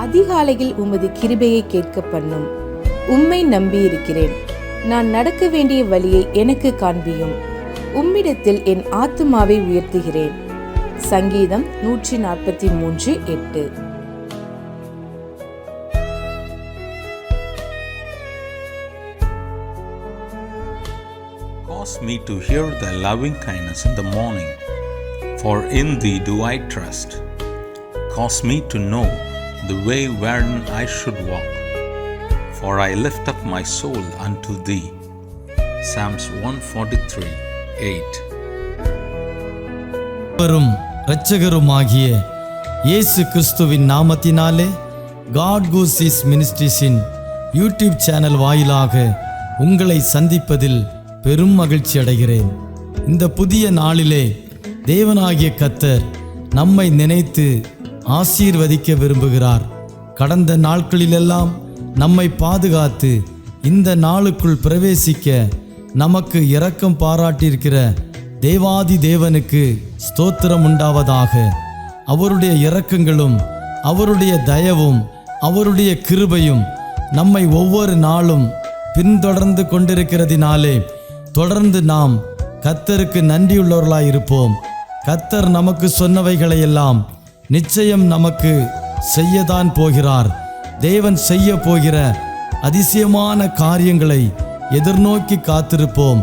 அதிகாலையில் உமது கிருபையை கேட்க பண்ணும். உம்மை நம்பியிருக்கிறேன். நான் நடக்க வேண்டிய வழியை எனக்கு காண்பியும். உம்மிடத்தில் என் ஆத்துமாவை உயர்த்துகிறேன். சங்கீதம் 143:8. Cause me to hear thy loving kindness in the morning, for in thee do I trust. Cause me to know the way wherein I should walk, for I lift up my soul unto thee. Psalms 143:8. இரட்சகருமாகிய இயேசு கிறிஸ்துவின் நாமத்தினாலே God Goes His Ministries-இன் YouTube channel வாயிலாக உங்களை சந்திப்பதில் பெரும் மகிழ்ச்சி அடைகிறேன். இந்த புதிய நாளிலே தேவனாகிய கர்த்தர் நம்மை நினைத்து ஆசீர்வதிக்க விரும்புகிறார். கடந்த நாட்களிலெல்லாம் நம்மை பாதுகாத்து இந்த நாளுக்குள் பிரவேசிக்க நமக்கு இரக்கம் பாராட்டியிருக்கிற தேவாதி தேவனுக்கு ஸ்தோத்திரம் உண்டாவதாக. அவருடைய இரக்கங்களும் அவருடைய தயவும் அவருடைய கிருபையும் நம்மை ஒவ்வொரு நாளும் பின்தொடர்ந்து கொண்டிருக்கிறதினாலே தொடர்ந்து நாம் கர்த்தருக்கு நன்றியுள்ளவர்களாய் இருப்போம். கர்த்தர் நமக்கு சொன்னவைகளையெல்லாம் நிச்சயம் நமக்கு செய்யத்தான் போகிறார். தேவன் செய்ய போகிற அதிசயமான காரியங்களை எதிர்நோக்கி காத்திருப்போம்.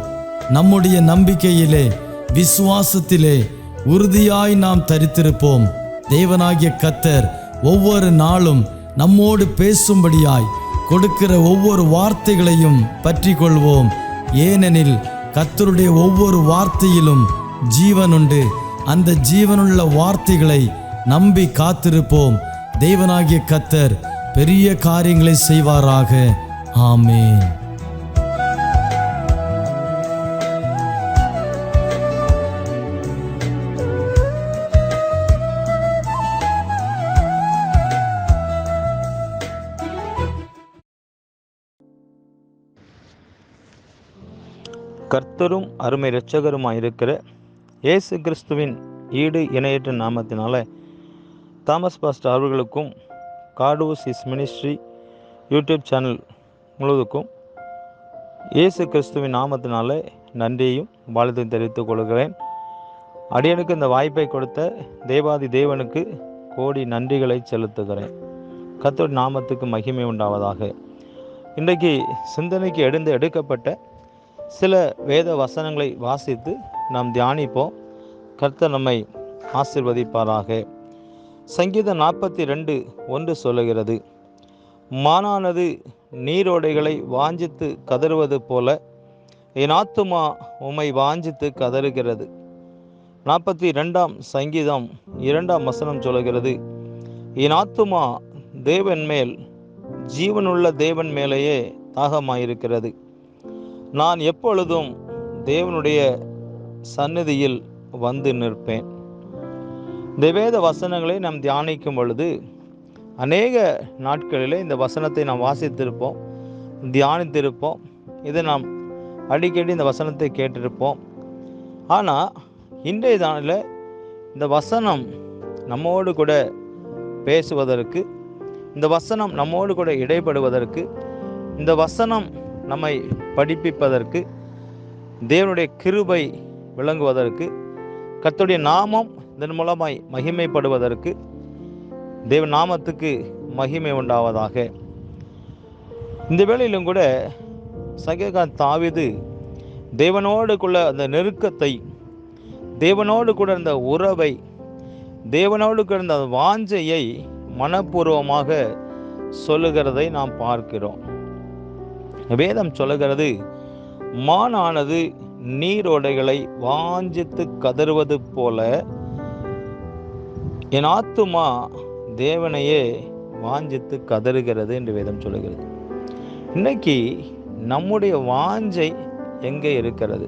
நம்முடைய நம்பிக்கையிலே விசுவாசத்திலே உறுதியாய் நாம் தரித்திருப்போம். தேவனாகிய கர்த்தர் ஒவ்வொரு நாளும் நம்மோடு பேசும்படியாய் கொடுக்கிற ஒவ்வொரு வார்த்தைகளையும் பற்றி கொள்வோம். ஏனெனில் கர்த்தருடைய ஒவ்வொரு வார்த்தையிலும் ஜீவன் உண்டு. அந்த ஜீவனுள்ள வார்த்தைகளை நம்பி காத்திருப்போம். தேவனாகிய கர்த்தர் பெரிய காரியங்களை செய்வாராக. ஆமென். கர்த்தரும் அருமை இரட்சகருமாயிருக்கிற இயேசு கிறிஸ்துவின் ஈடு இணையற்ற நாமத்தினால தாமஸ் பாஸ்டர் அவர்களுக்கும் God Goes His Ministry YouTube channel முழுவதுக்கும் இயேசு கிறிஸ்துவின் நாமத்தினால நன்றியையும் வாழ்த்தையும் தெரிவித்துக் கொள்கிறேன். அடியனுக்கு இந்த வாய்ப்பை கொடுத்த தேவாதி தேவனுக்கு கோடி நன்றிகளை செலுத்துகிறேன். கர்த்தருடைய நாமத்துக்கு மகிமை உண்டாவதாக. இன்றைக்கு சிந்தனைக்கு எடுக்கப்பட்ட சில வேத வசனங்களை வாசித்து நாம் தியானிப்போம். கர்த்தர் நம்மை ஆசீர்வதிப்பாராக. சங்கீதம் 42:1 சொல்லுகிறது, மானானது நீரோடைகளை வாஞ்சித்து கதறுவது போல என் ஆத்துமா உம்மை வாஞ்சித்து கதறுகிறது. 42ஆம் சங்கீதம் 2ஆம் வசனம் சொல்லுகிறது, என் ஆத்துமா தேவன் மேல், ஜீவனுள்ள தேவன் மேலேயே தாகமாயிருக்கிறது. நான் எப்பொழுதும் தேவனுடைய சந்நிதியில் வந்து நிற்பேன். இந்த வேத வசனங்களை நாம் தியானிக்கும் பொழுது அநேக நாட்களிலே இந்த வசனத்தை நாம் வாசித்திருப்போம், தியானித்திருப்போம். இதை நாம் அடிக்கடி இந்த வசனத்தை கேட்டிருப்போம். ஆனால் இன்றைய நாளில் இந்த வசனம் நம்மோடு கூட பேசுவதற்கு, இந்த வசனம் நம்மோடு கூட இடைப்படுவதற்கு, இந்த வசனம் நம்மை படிப்பிப்பதற்கு, தேவனுடைய கிருபை விளங்குவதற்கு, கர்த்தருடைய நாமம் இதன் மூலமாய் மகிமைப்படுவதற்கு, தேவ நாமத்துக்கு மகிமை உண்டாவதாக. இந்த வேளையிலும் கூட சங்கீதக்காரன் தாவீது தேவனோடு கூட அந்த நெருக்கத்தை, தேவனோடு கூட அந்த உறவை, தேவனோடு கூட அந்த வாஞ்சையை மனப்பூர்வமாக சொல்லுகிறதை நாம் பார்க்கிறோம். வேதம் சொல்லுகிறது, மானானது நீரோடைகளை வாஞ்சித்து கதறுவது போல என் ஆத்துமா தேவனையே வாஞ்சித்து கதறுகிறது என்று வேதம் சொல்லுகிறது. இன்னைக்கு நம்முடைய வாஞ்சை எங்கே இருக்கிறது?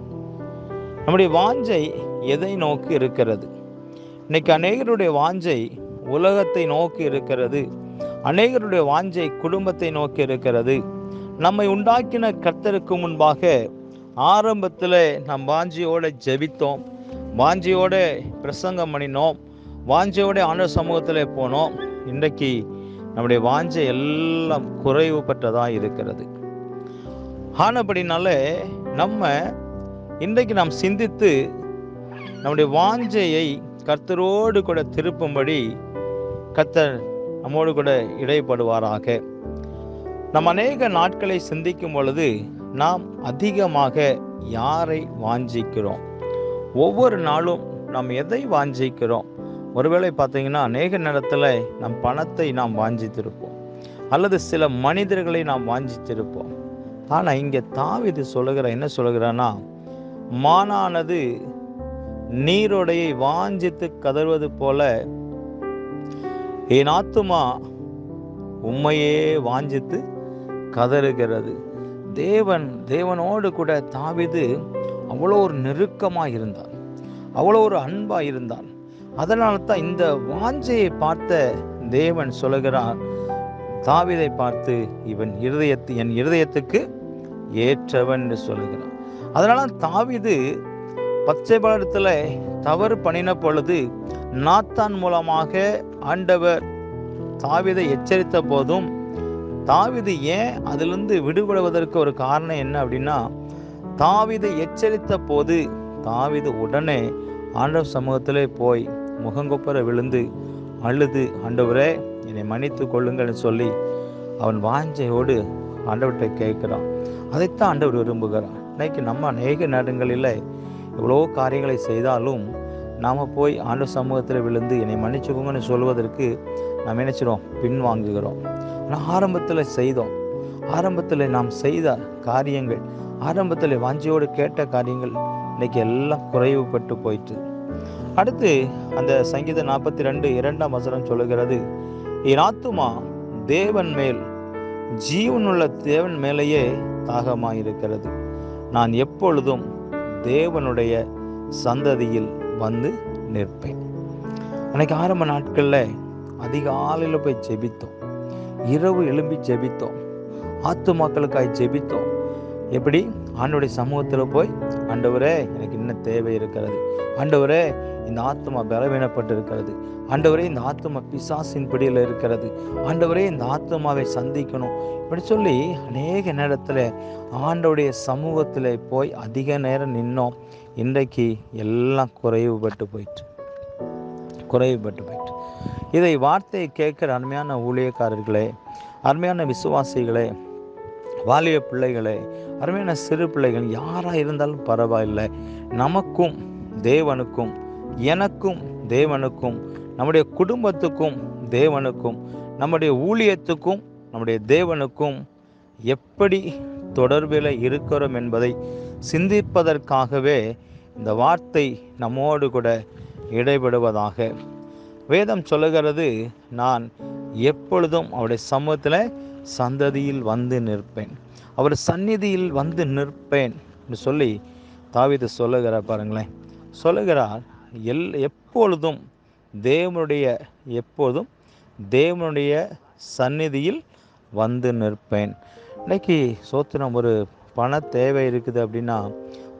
நம்முடைய வாஞ்சை எதை நோக்கி இருக்கிறது? இன்னைக்கு அநேகருடைய வாஞ்சை உலகத்தை நோக்கி இருக்கிறது. அநேகருடைய வாஞ்சை குடும்பத்தை நோக்கி இருக்கிறது. நம்மை உண்டாக்கின கர்த்தருக்கு முன்பாக ஆரம்பத்தில் நாம் வாஞ்சியோடு ஜெபித்தோம், வாஞ்சியோடு பிரசங்கம் பண்ணினோம், வாஞ்சியோடு ஆண்டவர் சமூகத்தில் போனோம். இன்றைக்கு நம்முடைய வாஞ்சை எல்லாம் குறைவு பெற்றதாக இருக்கிறது. ஆனபடினால நம்ம இன்றைக்கு நாம் சிந்தித்து நம்முடைய வாஞ்சையை கர்த்தரோடு கூட திருப்பும்படி கர்த்தர் நம்மோடு கூட இடைப்படுவாராக. நாம் அநேக நாட்களை சிந்திக்கும் பொழுது நாம் அதிகமாக யாரை வாஞ்சிக்கிறோம்? ஒவ்வொரு நாளும் நாம் எதை வாஞ்சிக்கிறோம்? ஒருவேளை பார்த்தீங்கன்னா அநேக நேரத்தில் நம் பணத்தை நாம் வாஞ்சித்திருப்போம், அல்லது சில மனிதர்களை நாம் வாஞ்சித்திருப்போம். ஆனால் இங்கே தாவீது என்ன சொல்லுகிறான்னா, மானானது நீரோடையை வாஞ்சித்து கதறுவது போல என் ஆத்துமா உம்மையே வாஞ்சித்து கதறுகிறது. தேவனோடு கூட தாவீது அவ்வளோ ஒரு நெருக்கமாக இருந்தார், அவ்வளோ ஒரு அன்பாக இருந்தார். அதனால தான் இந்த வாஞ்சையை பார்த்த தேவன் சொல்லுகிறார், தாவீதை பார்த்து இவன் என் இருதயத்துக்கு ஏற்றவன் என்று சொல்லுகிறான். அதனால தாவீது பச்சைபாளத்தில் தவறு பண்ணின பொழுது நாத்தான் மூலமாக ஆண்டவர் தாவீதை எச்சரித்த போதும் தாவீது ஏன் அதிலிருந்து விடுபடுவதற்கு ஒரு காரணம் என்ன அப்படின்னா, தாவீதை எச்சரித்த போது தாவீது உடனே ஆண்டவர் சமூகத்திலே போய் முகங்கொப்பர விழுந்து அழுது, ஆண்டவரே என்னை மன்னித்து கொள்ளுங்கள்னு சொல்லி அவன் வாஞ்சையோடு ஆண்டவர்கிட்ட கேட்கிறான். அதைத்தான் ஆண்டவர் விரும்புகிறான். இன்னைக்கு நம்ம அநேக நேரங்களில் எவ்வளோ காரியங்களை செய்தாலும் நாம் போய் ஆண்டவர் சமூகத்தில் விழுந்து என்னை மன்னிச்சுக்கோங்கன்னு சொல்வதற்கு நாம் நினைச்சிடும், பின்வாங்குகிறோம். ஆனால் ஆரம்பத்தில் நாம் செய்த காரியங்கள், ஆரம்பத்தில் வாஞ்சியோடு கேட்ட காரியங்கள் இன்னைக்கு எல்லாம் குறைவுபட்டு போயிட்டு. அடுத்து அந்த சங்கீதம் 42:2 சொல்லுகிறது, என் ஆத்துமா தேவன் மேல், ஜீவனுள்ள தேவன் மேலேயே தாகமாயிருக்கிறது. நான் எப்பொழுதும் தேவனுடைய சந்ததியில் வந்து நிற்பேன். அன்னைக்கு ஆரம்ப நாட்களில் அதிகாலையில் போய் ஜெபித்தோம், இரவு எழும்பி ஜெபித்தோம், ஆத்துமாக்களுக்காய் ஜெபித்தோம். எப்படி? ஆண்டவருடைய சமூகத்தில் போய், ஆண்டவரே எனக்கு இன்னும் தேவை இருக்கிறது, ஆண்டவரே இந்த ஆத்மா பலவீனப்பட்டு இருக்கிறது, ஆண்டவரே இந்த ஆத்மா பிசாசின் பிடியில் இருக்கிறது, ஆண்டவரே இந்த ஆத்மாவை சந்திக்கணும், இப்படி சொல்லி அநேக நேரத்தில் ஆண்டவருடைய சமூகத்தில் போய் அதிக நேரம் நின்னோம். இன்றைக்கு எல்லாம் குறைவுபட்டு போயிட்டு. இதை வார்த்தையை கேட்குற அருமையான ஊழியக்காரர்களே, அருமையான விசுவாசிகளே, வாலிய பிள்ளைகளே, அருமையான சிறு பிள்ளைகள், யாராக இருந்தாலும் பரவாயில்லை, நமக்கும் தேவனுக்கும், எனக்கும் தேவனுக்கும், நம்முடைய குடும்பத்துக்கும் தேவனுக்கும், நம்முடைய ஊழியத்துக்கும் நம்முடைய தேவனுக்கும் எப்படி தொடர்பில் இருக்கிறோம் என்பதை சிந்திப்பதற்காகவே இந்த வார்த்தை நம்மோடு கூட இடைபடுவதாக. வேதம் சொல்லுகிறது, நான் எப்பொழுதும் அவருடைய சமூகத்தில் சந்ததியில் வந்து நிற்பேன், அவர் சந்நிதியில் வந்து நிற்பேன் என்று சொல்லி தாவீது சொல்லுகிறார். பாருங்களேன், சொல்லுகிறார், எப்பொழுதும் தேவனுடைய சந்நிதியில் வந்து நிற்பேன். இன்னைக்கு சோத்திரம், ஒரு பண தேவை இருக்குது அப்படின்னா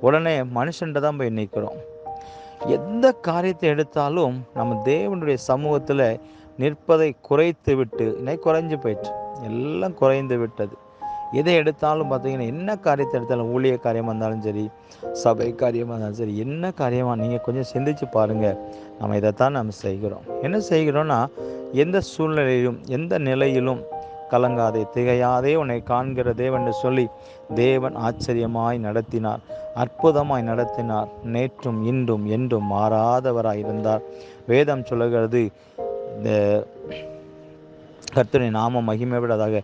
உடனே மனுஷன்கிட்ட தான் போய் நிற்கிறோம். எந்த காரியத்தை எடுத்தாலும் நம்ம தேவனுடைய சமூகத்தில் நிற்பதை குறைத்து விட்டு, இன்னைக்கு குறைஞ்சு போயிட்டு, எல்லாம் குறைந்து விட்டது. எதை எடுத்தாலும் பார்த்தீங்கன்னா, என்ன காரியத்தை எடுத்தாலும், ஊழிய காரியமாக இருந்தாலும் சரி, சபை காரியமாக இருந்தாலும் சரி, என்ன காரியமாக நீங்கள் கொஞ்சம் சிந்திச்சு பாருங்கள். நம்ம இதைத்தான் நம்ம செய்கிறோம். என்ன செய்கிறோன்னா, எந்த சூழ்நிலையிலும் எந்த நிலையிலும் கலங்காதே, திகையாதே, உன்னை காண்கிற தேவன் என்று சொல்லி தேவன் ஆச்சரியமாய் நடத்தினார், அற்புதமாய் நடத்தினார். நேற்றும் இன்றும் என்றும் மாறாதவராய் இருந்தார். வேதம் சொல்லுகிறது, இந்த கர்த்தரின் நாமம் மகிமைப்படாதாக.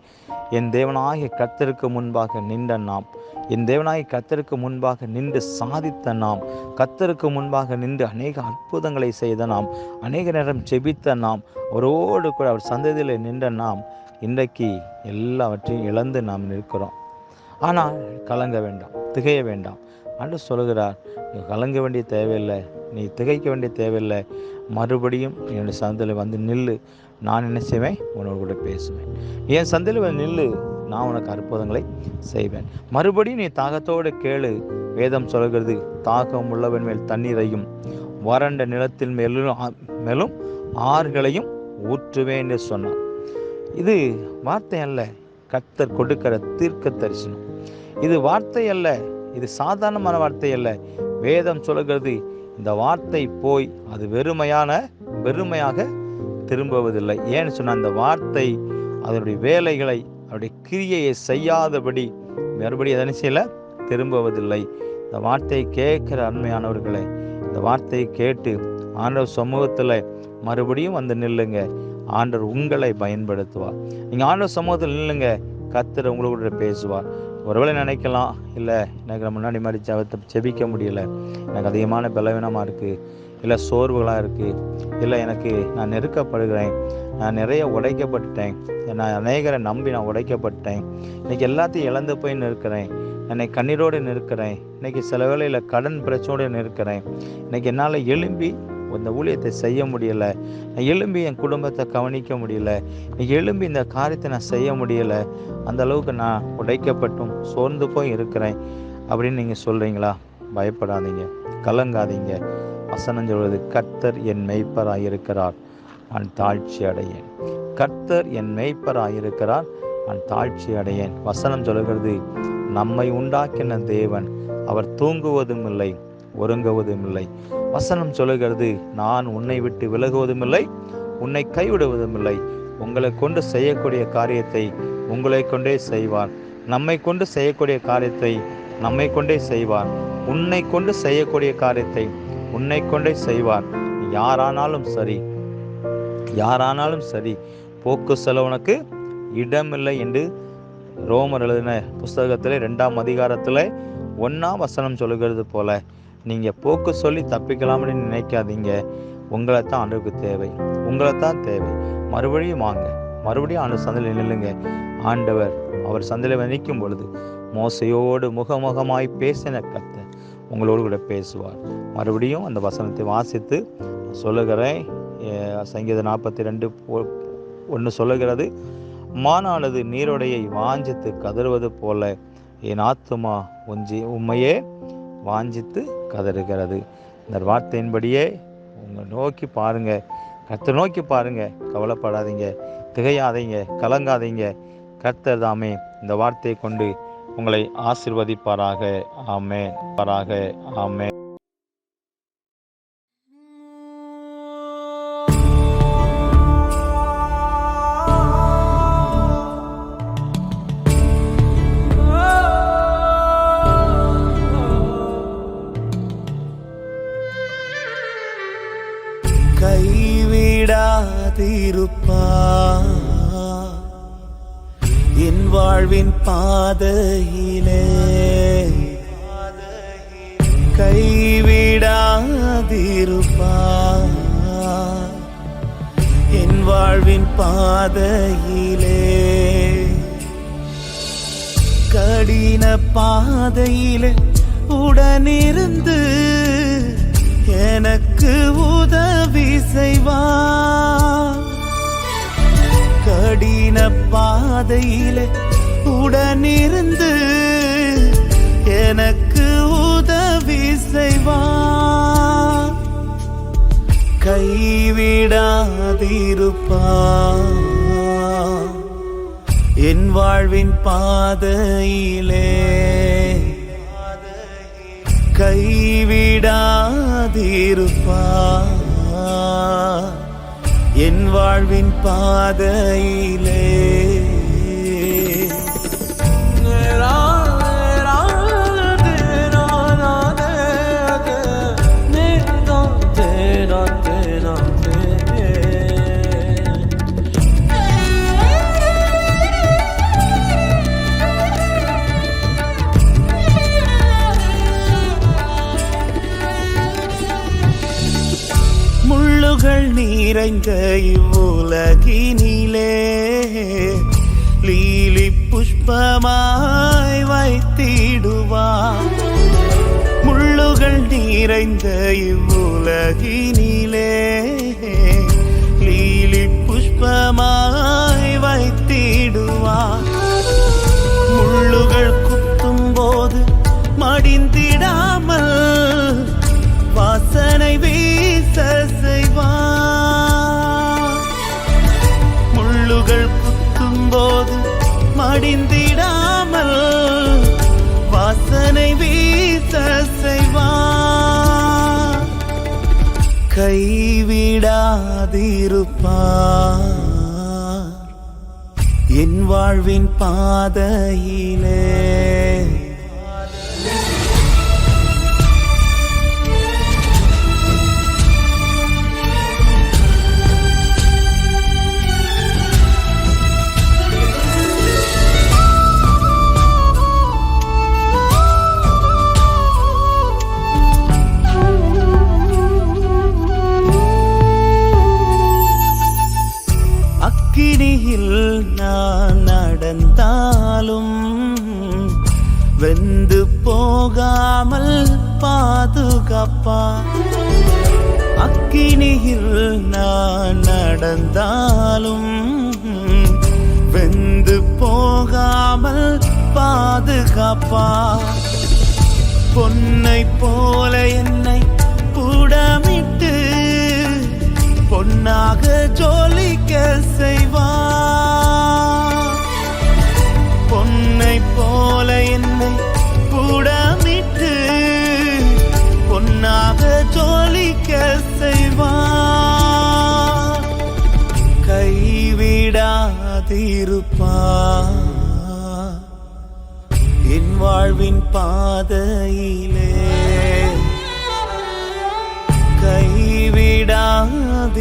என் தேவனாகிய கர்த்தருக்கு முன்பாக நின்ற நாம், என் தேவனாகிய கர்த்தருக்கு முன்பாக நின்று சாதித்த நாம், கர்த்தருக்கு முன்பாக நின்று அநேக அற்புதங்களை செய்த நாம், அநேக நேரம் ஜெபித்த நாம், அவரோடு கூட அவர் சந்ததியில் நின்ற நாம் இன்றைக்கு எல்லாவற்றையும் இழந்து நாம் நிற்கிறோம். ஆனால் கலங்க வேண்டாம், திகைய வேண்டாம். ஆண்டு சொல்லுகிறார், நீ கலங்க வேண்டிய தேவையில்லை, நீ திகைக்க வேண்டிய தேவையில்லை. மறுபடியும் என்னுடைய சந்தையில் வந்து நில்லு, நான் என்ன செய்வேன், உன்னோடு கூட பேசுவேன். என் சந்தையில் வந்து நில்லு, நான் உனக்கு அற்புதங்களை செய்வேன். மறுபடியும் நீ தாகத்தோடு கேளு. வேதம் சொல்கிறது, தாகம் உள்ளவன் மேல் தண்ணீரையும் வறண்ட நிலத்தின் மேலும் ஆறுகளையும் ஊற்றுவேன் என்று சொன்னார். இது வார்த்தை அல்ல, கர்த்தர் கொடுக்கிற தீர்க்க தரிசனம். இது வார்த்தை அல்ல, இது சாதாரணமான வார்த்தை அல்ல. வேதம் சொல்கிறது, இந்த வார்த்தை போய் அது வெறுமையாக திரும்புவதில்லை. ஏன்னு சொன்னால் அந்த வார்த்தை அதனுடைய வேலைகளை, அவருடைய கிரியையை செய்யாதபடி மறுபடியும் எதனை செய்யல திரும்புவதில்லை. இந்த வார்த்தையை கேட்கிற அருமையானவர்களை, இந்த வார்த்தையை கேட்டு ஆண்டவர் சமூகத்தில் மறுபடியும் வந்து நில்லுங்க. ஆண்டவர் உங்களை பயன்படுத்துவார். நீங்கள் ஆண்டவர் சமூகத்தில் நில்லுங்க, கர்த்தர் உங்களோட பேசுவார். ஒருவேளை நினைக்கலாம், இல்லை எனக்கு முன்னாடி மாதிரி ஜெபிக்க முடியலை, எனக்கு அதிகமான பலவீனமாக இருக்குது, இல்லை சோர்வுகளாக இருக்குது, இல்லை நான் நெருக்கப்படுகிறேன், நான் நிறைய உடைக்கப்பட்டுட்டேன், நான் அநேகரை நம்பி நான் உடைக்கப்பட்டேன், இன்றைக்கி எல்லாத்தையும் இழந்து போய் நிற்கிறேன், என்னை கண்ணீரோடு நிற்கிறேன், இன்றைக்கி சில வேளையில் கடன் பிரச்சனையோடு நிற்கிறேன், இன்றைக்கி என்னால் எழும்பி இந்த ஊழியத்தை செய்ய முடியலை, நான் எழும்பி என் குடும்பத்தை கவனிக்க முடியல, எழும்பி இந்த காரியத்தை நான் செய்ய முடியலை, அந்த அளவுக்கு நான் உடைக்கப்பட்டும் சோர்ந்து போய் இருக்கிறேன் அப்படின்னு நீங்கள் சொல்கிறீங்களா? பயப்படாதீங்க, கலங்காதீங்க. வசனம் சொல்வது, கர்த்தர் என் மேய்ப்பராயிருக்கிறார், நான் தாழ்ச்சி அடையேன். கர்த்தர் என் மேய்ப்பராயிருக்கிறார், நான் தாழ்ச்சி அடையேன். வசனம் சொல்கிறது, நம்மை உண்டாக்கின தேவன், அவர் தூங்குவதும் இல்லை, ஒருங்குவதும் இல்லை. வசனம் சொல்லுகிறது, நான் உன்னை விட்டு விலகுவதும் இல்லை, உன்னை கைவிடுவதும் இல்லை. உங்களை கொண்டு செய்யக்கூடிய காரியத்தை உங்களை கொண்டே செய்வார். நம்மை கொண்டு செய்யக்கூடிய காரியத்தை நம்மை கொண்டே செய்வார். உன்னை கொண்டு செய்யக்கூடிய காரியத்தை உன்னை கொண்டே செய்வார். யாரானாலும் சரி, போக்கு செலவனுக்கு இடமில்லை என்று ரோமர் எழுதின புஸ்தகத்தில் 2ஆம் அதிகாரத்தில் 1ஆம் வசனம் சொல்லுகிறது போல, நீங்கள் போக்கு சொல்லி தப்பிக்கலாம்னு நினைக்காதீங்க. உங்களை தான் ஆண்டவருக்கு தேவை, உங்களை தான் தேவை. மறுபடியும் வாங்க, மறுபடியும் ஆண்டு சந்தையில் நில்லுங்க. ஆண்டவர் அவர் சந்தையில் நிற்கும் பொழுது மோசையோடு முகமுகமாய் பேசின கர்த்தர் உங்களோடு கூட பேசுவார். மறுபடியும் அந்த வசனத்தை வாசித்து சொல்லுகிறேன். சங்கீதம் 42:1 சொல்லுகிறது, மானானது நீரோடையை வாஞ்சித்து கதறுவது போல என் ஆத்துமா உம்மையே வாஞ்சித்து கதறுகிறது. இந்த வார்த்தையின்படியே உங்களை நோக்கி பாருங்க, கர்த்தர் நோக்கி பாருங்க. கவலைப்படாதீங்க, திகையாதீங்க, கலங்காதீங்க. கர்த்தர் தாமே இந்த வார்த்தையை கொண்டு உங்களை ஆசீர்வதிப்பாராக. ஆமென். ஆமென். கைவிடாதிருப்பார் என் வாழ்வின் பாதையிலே, கைவிடாதிருப்பார் என் வாழ்வின் பாதையிலே. கடின பாதையிலே உடனிருந்து எனக்கு உதவி செய்வார். கடின பாதையிலே உடனிருந்து எனக்கு உதவி செய்வார். கைவிடாதிருப்பார் என் வாழ்வின் பாதையிலே, கைவிடாதிருப்பார் என் வாழ்வின் பாதையிலே. நிறைந்த இவ்வுலகினிலே லீலி புஷ்பமாய் வைத்திடுவார். முள்ளுகள் நிறைந்த இவ்வுலகினிலே லீலி புஷ்பமாய் வைத்திடுவார். முள்ளுகள் குத்தும் போது மடிந்திடாமல் வாசனை வீச செய்வார். முள்ளுகள் மடிந்திடாமல் வாசனை வீச செய்வார். கைவிடாதிருப்பார் என் வாழ்வின் பாதையிலே. அக்கினியில் நான் நடந்தாலும் வெந்து போகாமல் பாதுகாப்பார். அக்கினியில் நான் நடந்தாலும் வெந்து போகாமல் பாதுகாப்பார். பொன்னை போல என்னை புடமிட்டு பொன்னாக ஜொலிக்க செய்வார். பொன்னை போல என்னை புடமிட்டு பொன்னாக ஜொலிக்க செய்வார். கைவிடாதிருப்பார் என் வாழ்வின் பாதையிலே.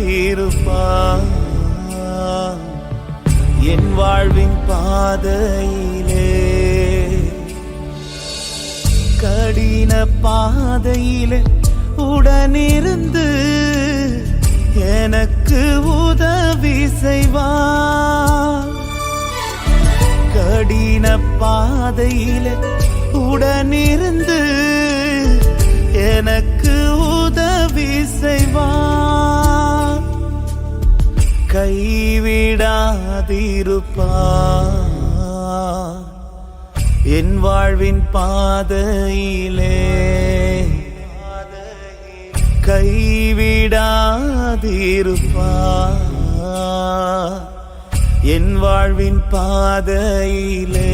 கைவிடாதிருப்பார் என் வாழ்வின் பாதையிலே. கடின பாதையிலே உடனிருந்து எனக்கு உதவி செய்வார். கடின பாதையிலே உடனிருந்து எனக்கு உதவி செய்வார். கைவிடாதிருப்பார் என் வாழ்வின் பாதையிலே. கைவிடாதிருப்பார் என் வாழ்வின் பாதையிலே.